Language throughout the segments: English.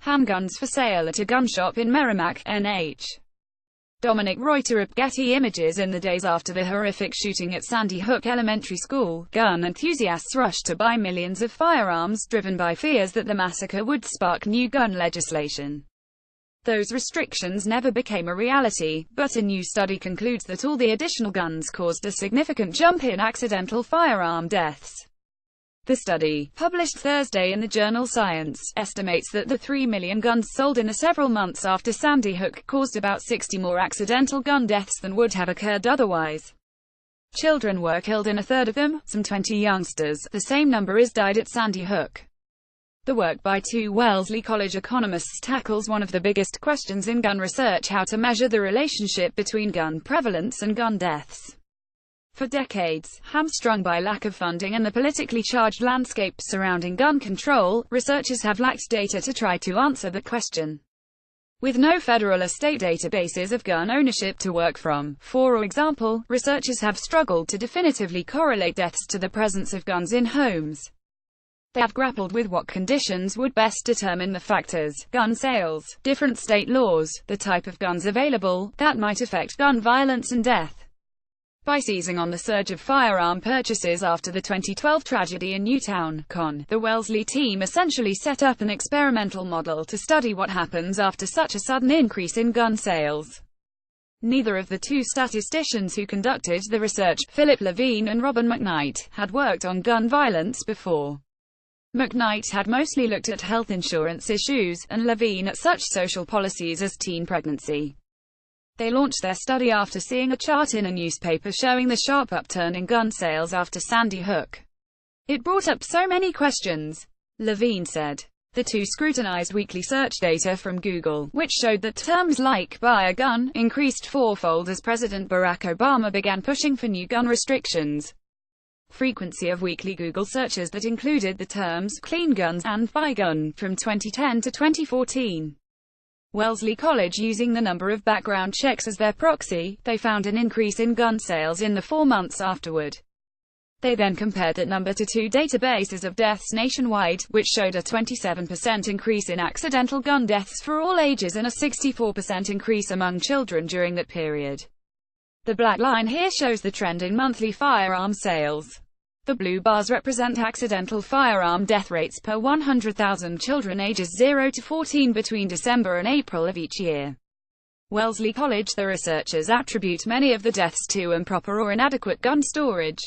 Handguns for sale at a gun shop in Merrimack, NH. Dominic Reuterup. Getty Images. In the days after the horrific shooting at Sandy Hook Elementary School, gun enthusiasts rushed to buy millions of firearms, driven by fears that the massacre would spark new gun legislation. Those restrictions never became a reality, but a new study concludes that all the additional guns caused a significant jump in accidental firearm deaths. The study, published Thursday in the journal Science, estimates that the 3 million guns sold in the several months after Sandy Hook caused about 60 more accidental gun deaths than would have occurred otherwise. Children were killed in a third of them, some 20 youngsters, the same number as died at Sandy Hook. The work by two Wellesley College economists tackles one of the biggest questions in gun research: how to measure the relationship between gun prevalence and gun deaths. For decades, hamstrung by lack of funding and the politically charged landscape surrounding gun control, researchers have lacked data to try to answer the question. With no federal or state databases of gun ownership to work from, for example, researchers have struggled to definitively correlate deaths to the presence of guns in homes. They have grappled with what conditions would best determine the factors: gun sales, different state laws, the type of guns available, that might affect gun violence and death. By seizing on the surge of firearm purchases after the 2012 tragedy in Newtown, Conn, the Wellesley team essentially set up an experimental model to study what happens after such a sudden increase in gun sales. Neither of the two statisticians who conducted the research, Philip Levine and Robin McKnight, had worked on gun violence before. McKnight had mostly looked at health insurance issues, and Levine at such social policies as teen pregnancy. They launched their study after seeing a chart in a newspaper showing the sharp upturn in gun sales after Sandy Hook. It brought up so many questions, Levine said. The two scrutinized weekly search data from Google, which showed that terms like "buy a gun" increased fourfold as President Barack Obama began pushing for new gun restrictions. Frequency of weekly Google searches that included the terms "clean guns" and "buy gun" from 2010 to 2014. Wellesley College using the number of background checks as their proxy, they found an increase in gun sales in the 4 months afterward. They then compared that number to two databases of deaths nationwide, which showed a 27% increase in accidental gun deaths for all ages and a 64% increase among children during that period. The black line here shows the trend in monthly firearm sales. The blue bars represent accidental firearm death rates per 100,000 children ages 0 to 14 between December and April of each year. Wellesley College. The researchers attribute many of the deaths to improper or inadequate gun storage.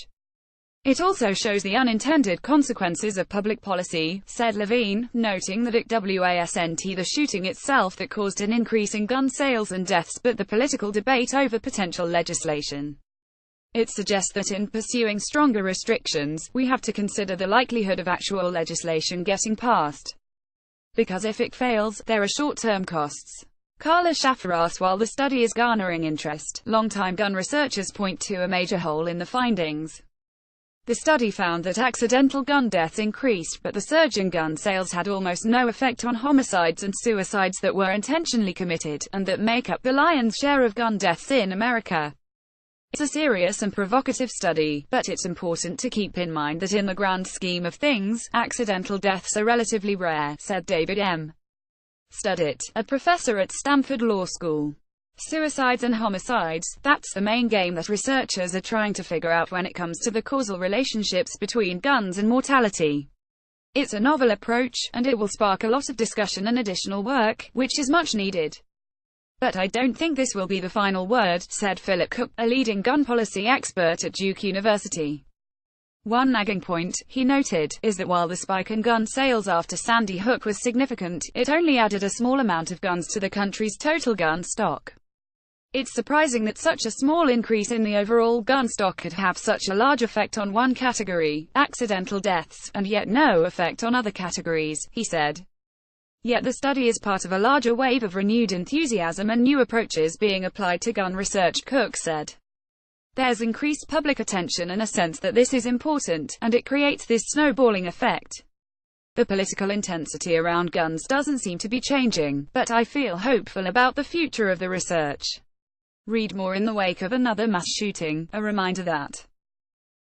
It also shows the unintended consequences of public policy, said Levine, noting that it wasn't the shooting itself that caused an increase in gun sales and deaths but the political debate over potential legislation. It suggests that in pursuing stronger restrictions, we have to consider the likelihood of actual legislation getting passed. Because if it fails, there are short-term costs. Carla Schaffer asked. While the study is garnering interest, longtime gun researchers point to a major hole in the findings. The study found that accidental gun deaths increased, but the surge in gun sales had almost no effect on homicides and suicides that were intentionally committed, and that make up the lion's share of gun deaths in America. It's a serious and provocative study, but it's important to keep in mind that in the grand scheme of things, accidental deaths are relatively rare, said David M. Studit, a professor at Stanford Law School. Suicides and homicides, that's the main game that researchers are trying to figure out when it comes to the causal relationships between guns and mortality. It's a novel approach, and it will spark a lot of discussion and additional work, which is much needed. But I don't think this will be the final word, said Philip Cook, a leading gun policy expert at Duke University. One nagging point, he noted, is that while the spike in gun sales after Sandy Hook was significant, it only added a small amount of guns to the country's total gun stock. It's surprising that such a small increase in the overall gun stock could have such a large effect on one category, accidental deaths, and yet no effect on other categories, he said. Yet the study is part of a larger wave of renewed enthusiasm and new approaches being applied to gun research, Cook said. There's increased public attention and a sense that this is important, and it creates this snowballing effect. The political intensity around guns doesn't seem to be changing, but I feel hopeful about the future of the research. Read more. In the wake of another mass shooting, a reminder that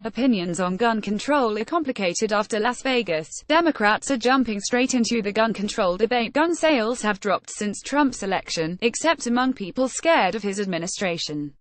Opinions on gun control are complicated after Las Vegas. Democrats are jumping straight into the gun control debate. Gun sales have dropped since Trump's election, except among people scared of his administration.